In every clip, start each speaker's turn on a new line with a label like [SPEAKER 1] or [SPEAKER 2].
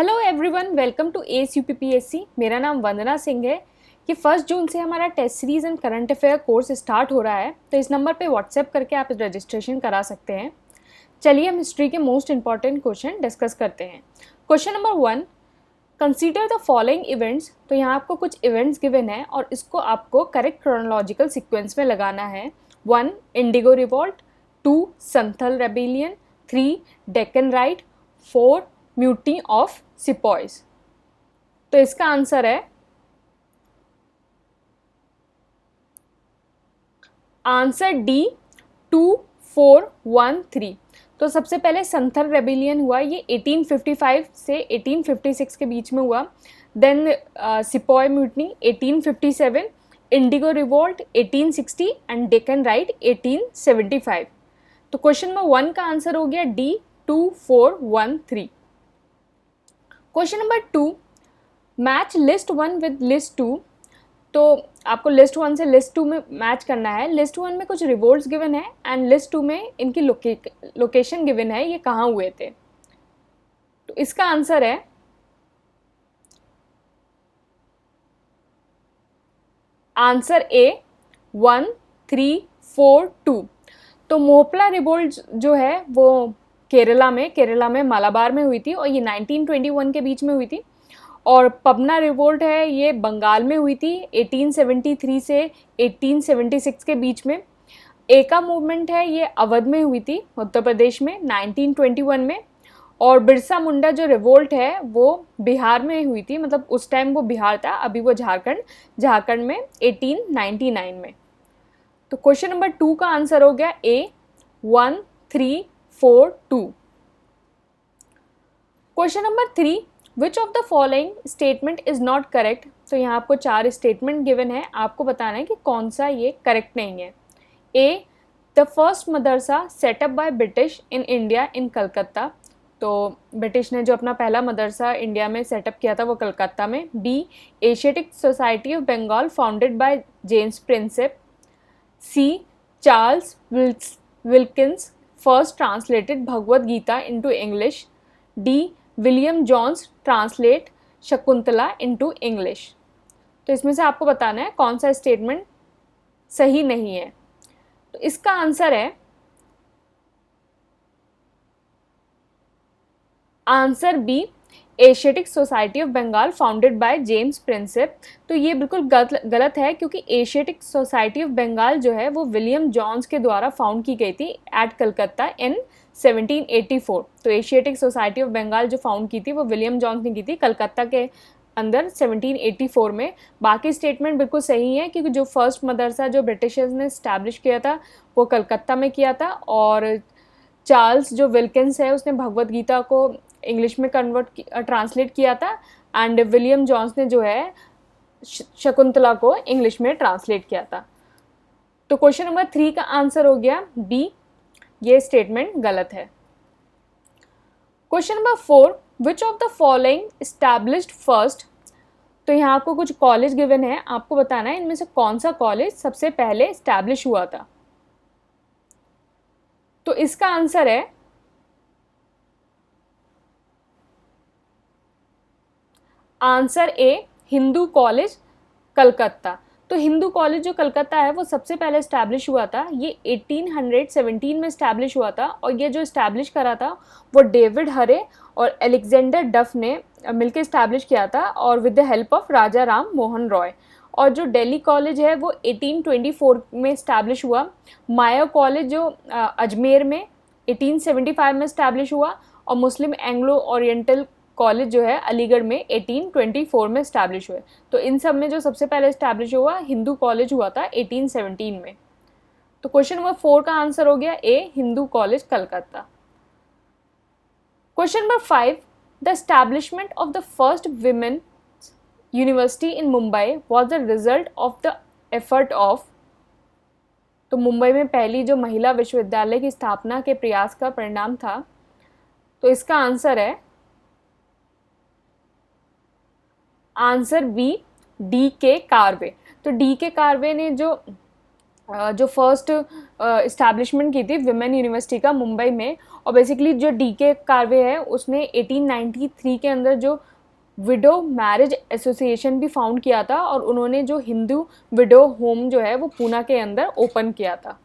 [SPEAKER 1] Hello everyone, welcome to S UPPSC. मेरा नाम वंदना सिंह है। कि 1 जून से हमारा test series and current affair course start हो रहा है, तो इस नंबर पे व्हाट्सएप करके आप रजिस्ट्रेशन करा सकते हैं। चलिए हम हिस्ट्री के मोस्ट इंपॉर्टेंट क्वेश्चन डिस्कस करते हैं। Question number 1, consider the following events. तो यहाँ आपको कुछ इवेंट्स गिवन है और इसको आपको करेक्ट क्रोनोलॉजिकल सीक्वेंस में लगाना है। 1, Indigo revolt. 2, Santhal rebellion. 3, Deccan right. 4, mutiny of sepoys. तो इसका आंसर है आंसर डी, 2413। तो सबसे पहले संथल रेबिलियन हुआ, ये 1855 से 1856 के बीच में हुआ। Then sepoy mutiny 1857, indigo revolt 1860 and Deccan riot 1875। तो क्वेश्चन नंबर 1 का आंसर हो गया d, 2413। Question number 2, match list 1 with list 2। तो आपको लिस्ट 1 से लिस्ट 2 में मैच करना है। लिस्ट 1 में कुछ रिवोल्ट्स गिवन है एंड लिस्ट 2 में इनकी लोकेशन गिवन है, ये कहाँ हुए थे। तो इसका आंसर है आंसर ए, 1, 3, 4, 2। तो मोहपला रिवोल्ट जो है वो केरला में मालाबार में हुई थी और ये 1921 के बीच में हुई थी। और पबना रिवोल्ट है, ये बंगाल में हुई थी 1873 से 1876 के बीच में। एका मूवमेंट है, ये अवध में हुई थी उत्तर प्रदेश में 1921 में। और बिरसा मुंडा जो रिवोल्ट है वो बिहार में हुई थी, मतलब उस टाइम वो बिहार था, अभी वो झारखंड में 1899 में। तो क्वेश्चन नंबर 2 का आंसर हो गया ए, 1, 3, 4, 2। Question number 3, which of the following statement is not correct. तो यहाँ आपको 4 स्टेटमेंट गिवन है, आपको बताना है कि कौन सा ये करेक्ट नहीं है। A, the first madrasa setup by British in India in Calcutta. तो ब्रिटिश ने जो अपना पहला मदरसा इंडिया में सेटअप किया था वो कलकत्ता में। B, Asiatic Society of Bengal founded by James Prinsep. C, Charles Wilkins first translated Bhagavad Gita into English. D, William Jones translate Shakuntala into English. तो इसमें से आपको बताना है कौन सा स्टेटमेंट सही नहीं है। तो इसका आंसर है answer b, Asiatic Society of Bengal founded by James Prinsep. तो ये बिल्कुल गलत है, क्योंकि एशियाटिक सोसाइटी ऑफ बंगाल जो है वो विलियम जॉन्स के द्वारा फाउंड की गई थी एट कलकत्ता इन 1784। तो एशियाटिक सोसाइटी ऑफ बंगाल जो फाउंड की थी वो विलियम जॉन्स ने की थी कलकत्ता के अंदर 1784 में। बाकी स्टेटमेंट बिल्कुल सही है, क्योंकि जो फर्स्ट मदरसा जो ब्रिटिशर्स ने इस्टेब्लिश किया था वो कलकत्ता में किया था। और चार्ल्स जो विल्किंस है उसने भगवद गीता को इंग्लिश में ट्रांसलेट किया था। एंड विलियम जॉन्स ने जो है शकुंतला को इंग्लिश में ट्रांसलेट किया था। तो क्वेश्चन नंबर 3 का आंसर हो गया बी, ये स्टेटमेंट गलत है। Question number 4, which of the following established first. तो यहाँ आपको कुछ कॉलेज गिवन है, आपको बताना है इनमें से कौन सा कॉलेज सबसे पहले एस्टैब्लिश हुआ था। तो इसका आंसर है answer A, Hindu college Calcutta. तो हिंदू कॉलेज जो कलकत्ता है वो सबसे पहले इस्टेब्लिश हुआ था, ये 1817 में इस्टेब्लिश हुआ था। और ये जो इस्टेब्लिश करा था वो डेविड हरे और एलेक्जेंडर डफ ने मिलकर इस्टेब्लिश किया था, और विद द हेल्प ऑफ राजा राम मोहन रॉय। और जो दिल्ली कॉलेज है वो 1824 में इस्टेब्लिश हुआ। माया कॉलेज जो अजमेर में 1875 में इस्टेब्लिश हुआ। और मुस्लिम एंग्लो ओरिएंटल कॉलेज जो है अलीगढ़ में 1824 में इस्टेब्लिश हुए। तो इन सब में जो सबसे पहले इस्टेब्लिश हुआ हिंदू कॉलेज हुआ था 1817 में। तो क्वेश्चन नंबर 4 का आंसर हो गया A, Hindu college Calcutta. Question number 5, the establishment of the first women university in Mumbai was the result of the effort of. तो मुंबई में पहली जो महिला विश्वविद्यालय की स्थापना के प्रयास का परिणाम था। तो इसका आंसर है आंसर बी, डी के कार्वे। तो डी के कार्वे ने जो जो फर्स्ट इस्टेब्लिशमेंट की थी विमेन यूनिवर्सिटी का मुंबई में। और बेसिकली जो डीके कार्वे है उसने 1893 के अंदर जो विडो मैरिज एसोसिएशन भी फाउंड किया था, और उन्होंने जो हिंदू विडो होम जो है वो पूना के अंदर ओपन किया था।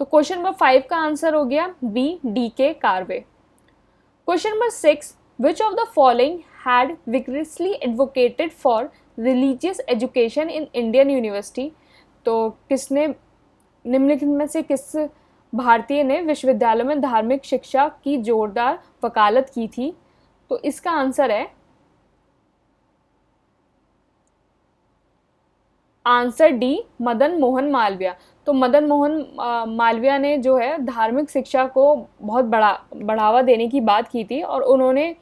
[SPEAKER 1] तो क्वेश्चन नंबर 5 का आंसर हो गया b, DK Karve. Question number 6, which of the following had vigorously advocated for religious education in Indian university. तो किसने निम्नलिखित में से किस भारतीय ने विश्वविद्यालयों में धार्मिक शिक्षा की जोरदार वकालत की थी। तो इसका आंसर है आंसर डी, मदन मोहन मालवीय। तो मदन मोहन मालवीय ने जो है धार्मिक शिक्षा को बहुत बढ़ावा देने की बात की थी, और उन्होंने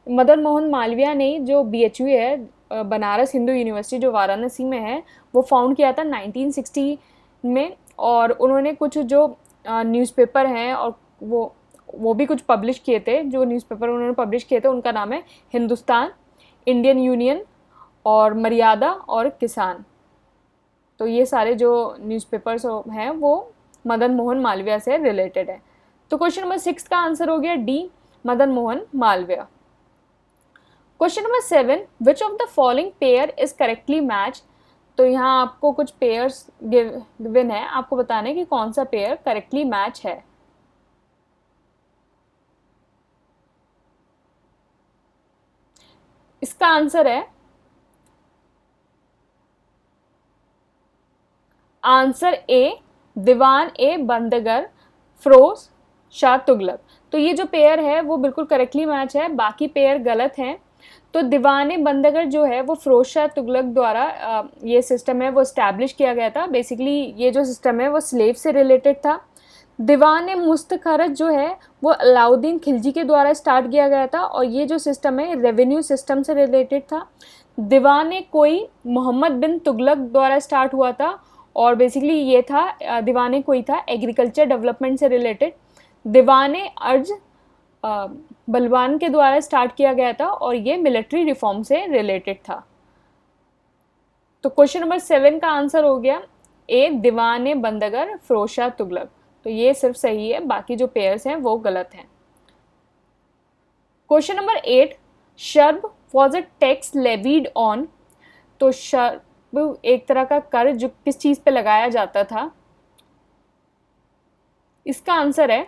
[SPEAKER 1] मदन मोहन मालवीय ने जो BHU है बनारस हिंदू यूनिवर्सिटी जो वाराणसी में है वो फाउंड किया था 1960 में। और उन्होंने कुछ जो न्यूज़पेपर हैं और वो भी कुछ पब्लिश किए थे। जो न्यूज़पेपर उन्होंने पब्लिश किए थे उनका नाम है हिंदुस्तान, इंडियन यूनियन और मर्यादा और किसान। तो ये सारे जो न्यूज़पेपर्स हैं वो मदन मोहन मालवीय से रिलेटेड है। तो क्वेश्चन नंबर 6 का आंसर हो गया D, Madan Mohan Malviya. Question number 7, which of the following pair is correctly match. तो यहाँ आपको कुछ पेयर्स गिवन है, आपको बताना है कि कौन सा पेयर करेक्टली मैच है। इसका आंसर है आंसर ए, दीवान ए बंदगर फिरोज शाह तुगलक। तो ये जो पेयर है वो बिल्कुल करेक्टली मैच है, बाकी पेयर गलत हैं। तो दीवान बंदगर जो है वो फिरोज शाह तुगलक द्वारा ये सिस्टम है वो इस्टेब्लिश किया गया था। बेसिकली ये जो सिस्टम है वो स्लेव से रिलेटेड था। दीवान मुस्तखरज जो है वो अलाउद्दीन खिलजी के द्वारा स्टार्ट किया गया था, और ये जो सिस्टम है रेवेन्यू सिस्टम से रिलेटेड था। दीवान कोई मोहम्मद बिन तुगलक द्वारा स्टार्ट हुआ था, और बेसिकली ये था दीवान कोई था एग्रीकल्चर डेवलपमेंट से रिलेटेड। दीवान अर्ज बलवान के द्वारा स्टार्ट किया गया था, और ये मिलिट्री रिफॉर्म से रिलेटेड था। तो क्वेश्चन नंबर 7 का आंसर हो गया ए, दीवान बंदगर फिरोज शाह तुगलक। तो ये सिर्फ सही है, बाकी जो पेयर्स हैं वो गलत हैं। क्वेश्चन नंबर 8, शर्ब was a tax levied on. तो शर्ब एक तरह का कर जो किस चीज पे लगाया जाता था। इसका आंसर है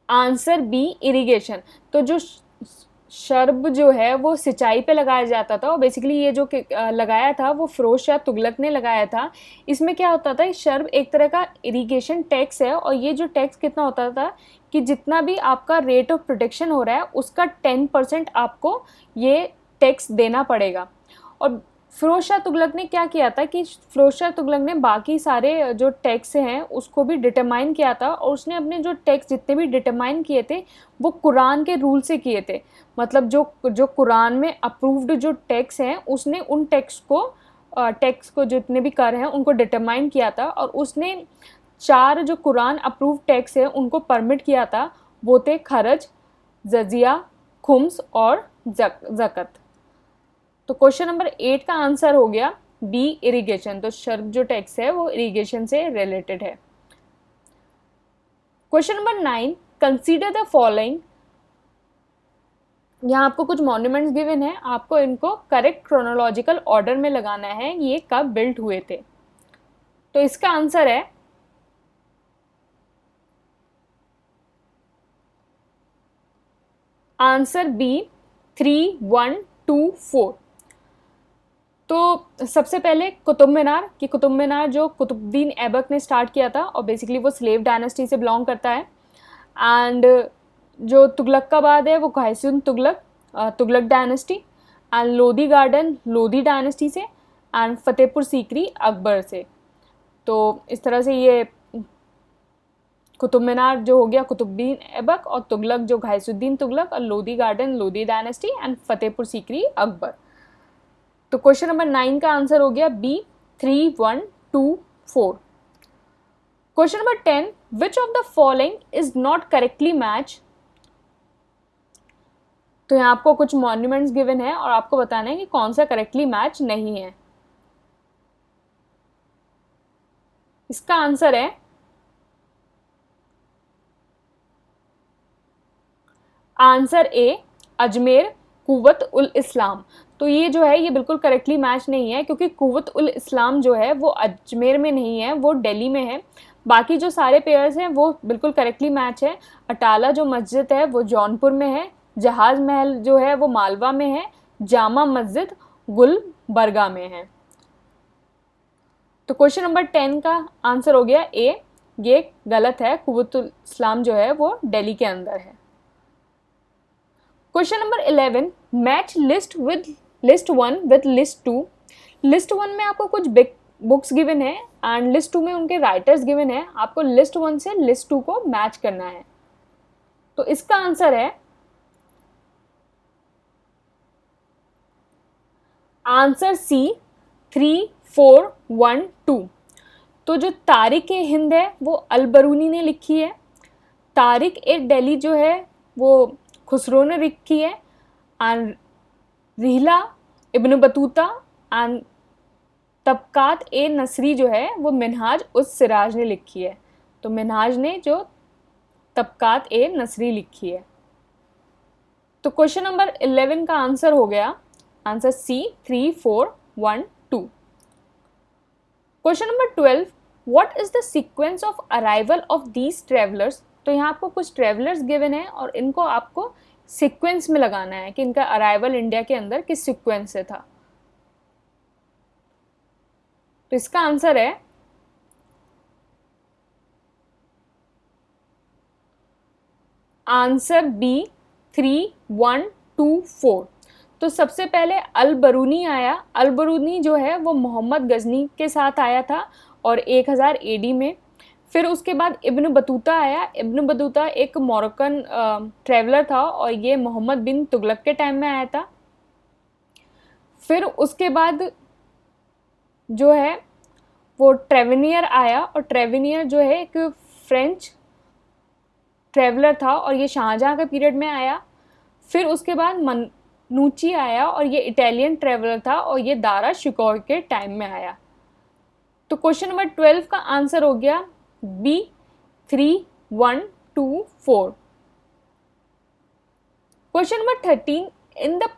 [SPEAKER 1] आंसर बी, इरिगेशन। तो जो शर्ब जो है वो सिंचाई पे लगाया जाता था, और बेसिकली ये जो लगाया था वो फिरोज शाह तुगलक ने लगाया था। इसमें क्या होता था, शर्ब एक तरह का इरिगेशन टैक्स है, और ये जो टैक्स कितना होता था कि जितना भी आपका रेट ऑफ प्रोटेक्शन हो रहा है उसका 10% आपको ये टैक्स देना पड़ेगा। और फिरोज शाह तुगलक ने क्या किया था कि फिरोज शाह तुगलक ने बाकी सारे जो टैक्स हैं उसको भी डिटरमाइन किया था, और उसने अपने जो टैक्स जितने भी डिटरमाइन किए थे वो कुरान के रूल से किए थे। मतलब जो कुरान में अप्रूव्ड जो टैक्स हैं उसने उन टैक्स को जितने भी कर हैं उनको डिटरमाइन किया था, और उसने 4 जो कुरान अप्रूव्ड टैक्स हैं उनको परमिट किया था। वो थे खरज, जजिया, खुम्स और ज़कत। तो क्वेश्चन नंबर 8 का आंसर हो गया बी, इरिगेशन। तो शर्ब जो टैक्स है वो इरिगेशन से रिलेटेड है। Question number 9, consider the following. यहाँ आपको कुछ मॉन्यूमेंट्स गिवन है, आपको इनको करेक्ट क्रोनोलॉजिकल ऑर्डर में लगाना है ये कब बिल्ट हुए थे। तो इसका आंसर है आंसर बी, 3124। तो सबसे पहले कुतुब मीनार जो कुतुबुद्दीन ऐबक ने स्टार्ट किया था, और बेसिकली वो स्लेव डायनेस्टी से बिलोंग करता है। एंड जो तुगलक का बाद है वो Ghiyasuddin Tughlaq, Tughlaq dynasty. And Lodi garden Lodi dynasty से, एंड फतेहपुर सीकरी अकबर से। तो इस तरह से ये कुतुब मीनार जो हो गया कुतुबुद्दीन ऐबक, और तुगलक जो गयासुद्दीन तुगलक, और Lodi garden Lodi dynasty, and Fatehpur Sikri Akbar. तो क्वेश्चन नंबर 9 का आंसर हो गया b, 3124। Question number 10, which of the following is not correctly match. तो यहाँ आपको कुछ मॉन्यूमेंट्स गिवन है और आपको बताना है कि कौन सा करेक्टली मैच नहीं है। इसका आंसर है आंसर ए, अजमेर कुव्वत उल इस्लाम। तो ये जो है ये बिल्कुल करेक्टली मैच नहीं है, क्योंकि कुव्वत उल इस्लाम जो है वो अजमेर में नहीं है, वो दिल्ली में है। बाकी जो सारे पेयर्स हैं वो बिल्कुल करेक्टली मैच है। अटाला जो मस्जिद है वो जौनपुर में है, जहाज महल जो है वो मालवा में है, जामा मस्जिद गुलबर्गा में है। तो क्वेश्चन नंबर 10 का आंसर हो गया ए, ये गलत है, कुव्वत उल इस्लाम जो है वो दिल्ली के अंदर है। Question number 11, match list list 1 with list 2। List 1 में आपको कुछ बिग बुक्स गिवन है एंड लिस्ट 2 में उनके राइटर्स गिवन है। आपको लिस्ट 1 से लिस्ट 2 को मैच करना है। तो इसका आंसर है आंसर सी, 3, 4, 1, 2। तो जो तारिक ए हिंद है वो अलबरूनी ने लिखी है। तारिक ए दिल्ली जो है वो खुसरो ने लिखी है। एंड रिहला इब्न बतूता एंड तबकात ए नसरी जो है वो मिनहाज उस सिराज ने लिखी है। तो मिनहाज ने जो तबकात ए नसरी लिखी है। तो क्वेश्चन नंबर 11 का आंसर हो गया answer c, 3, 4, 1, 2। Question number 12, what is the sequence of arrival of these travellers. तो यहाँ आपको कुछ ट्रेवलर्स गिवन है और इनको आपको सीक्वेंस में लगाना है कि इनका अराइवल इंडिया के अंदर किस सीक्वेंस से था। तो इसका आंसर है आंसर बी, 3, 1, 2, 4। तो सबसे पहले अल बरूनी आया। अल बरूनी जो है वो मोहम्मद गजनी के साथ आया था और 1000 एडी में। फिर उसके बाद इब्न बतूता आया। इब्न बतूता एक मोरक्कन ट्रैवलर था और ये मोहम्मद बिन तुगलक के टाइम में आया था। फिर उसके बाद जो है वो ट्रेवेनियर आया और ट्रेवेनियर जो है एक फ्रेंच ट्रैवलर था और ये शाहजहाँ के पीरियड में आया। फिर उसके बाद मनूची आया और ये इटालियन ट्रैवलर था और ये दारा शिकोह के टाइम में आया। तो क्वेश्चन नंबर 12 का आंसर हो गया B, 3, 1, 2, 4। Question number 13, in the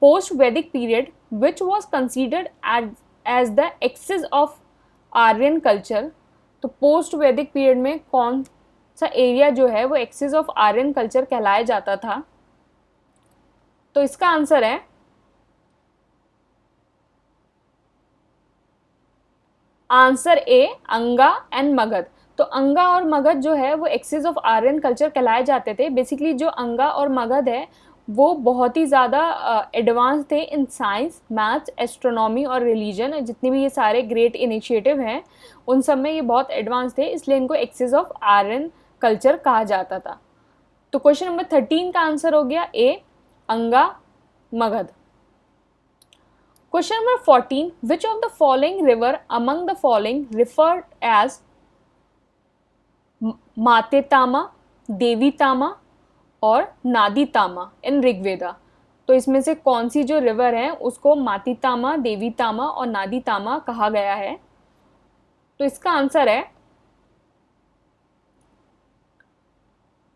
[SPEAKER 1] post Vedic period which was considered as the access of Aryan culture. तो पोस्ट वैदिक पीरियड में कौन सा एरिया जो है वो एक्सेस ऑफ आर्यन कल्चर कहलाया जाता था। तो इसका आंसर है आंसर ए, अंगा एंड मगध। तो अंगा और मगध जो है वो एक्सेस ऑफ आर्यन कल्चर कहलाए जाते थे। बेसिकली जो अंगा और मगध है वो बहुत ही ज़्यादा एडवांस थे इन साइंस, मैथ्स, एस्ट्रोनॉमी और रिलीजन। जितने भी ये सारे ग्रेट इनिशिएटिव हैं उन सब में ये बहुत एडवांस थे, इसलिए इनको एक्सेस ऑफ आर्यन कल्चर कहा जाता था। तो क्वेश्चन नंबर 13 का आंसर हो गया A, Anga Magadha. Question number 14, which of the following river among the following referred as मातेतामा, देवीतामा और नादीतामा इन ऋग्वेदा। तो इसमें से कौन सी जो रिवर है उसको मातीतामा, देवीतामा और नादीतामा कहा गया है। तो इसका आंसर है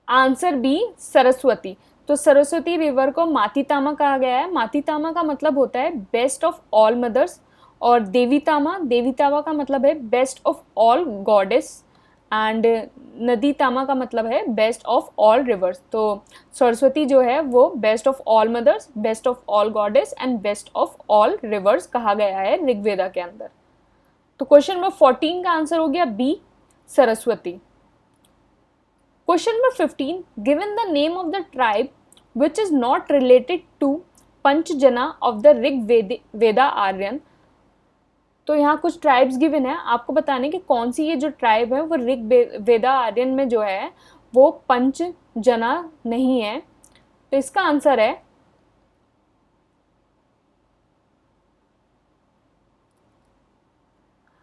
[SPEAKER 1] आंसर बी, सरस्वती। तो सरस्वती रिवर को मातीतामा कहा गया है। मातीतामा का मतलब होता है बेस्ट ऑफ ऑल मदर्स और देवीतामा का मतलब है best of all goddess and नदीतामा का मतलब है बेस्ट ऑफ ऑल रिवर्स। तो सरस्वती जो है वो best of all mothers, best of all goddess and best of all reverse कहा गया है ऋग्वेदा के अंदर। तो क्वेश्चन नंबर 14 का आंसर हो गया B, Saraswati. Question number 15, given the name of the tribe which is not related to Panchajana of the Rigveda Aryan. तो यहाँ कुछ ट्राइब्स गिवन है, आपको बताने कि कौन सी ये जो ट्राइब है वो ऋग्वेदा आर्यन में जो है वो पंचजना नहीं है। तो इसका आंसर है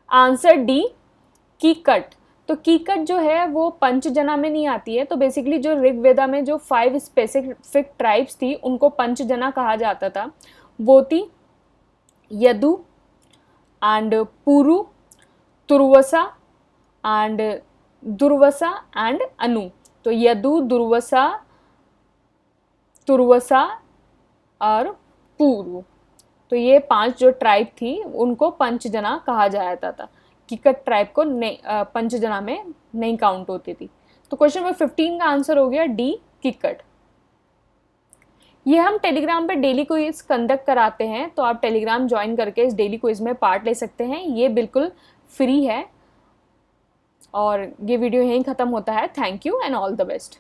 [SPEAKER 1] आंसर डी, कीकट। तो कीकट जो है वो पंचजना में नहीं आती है। तो बेसिकली जो ऋग्वेदा में जो 5 स्पेसिफिक ट्राइब्स थी उनको पंचजना कहा जाता था। वो थी Yadu and Puru, Turvasa and Durvasa and Anu. तो यदु, दुर्वसा, तुर्वसा और पुरु, तो ये 5 जो ट्राइब थी उनको पंचजना कहा जाता था। कीकट ट्राइब को पंचजना में नहीं काउंट होती थी। तो क्वेश्चन नंबर 15 का आंसर हो गया डी, कीकट। ये हम टेलीग्राम पे डेली क्विज कंडक्ट कराते हैं, तो आप टेलीग्राम ज्वाइन करके इस डेली क्विज में पार्ट ले सकते हैं। ये बिल्कुल फ्री है। और ये वीडियो यहीं ख़त्म होता है। Thank you and all the best.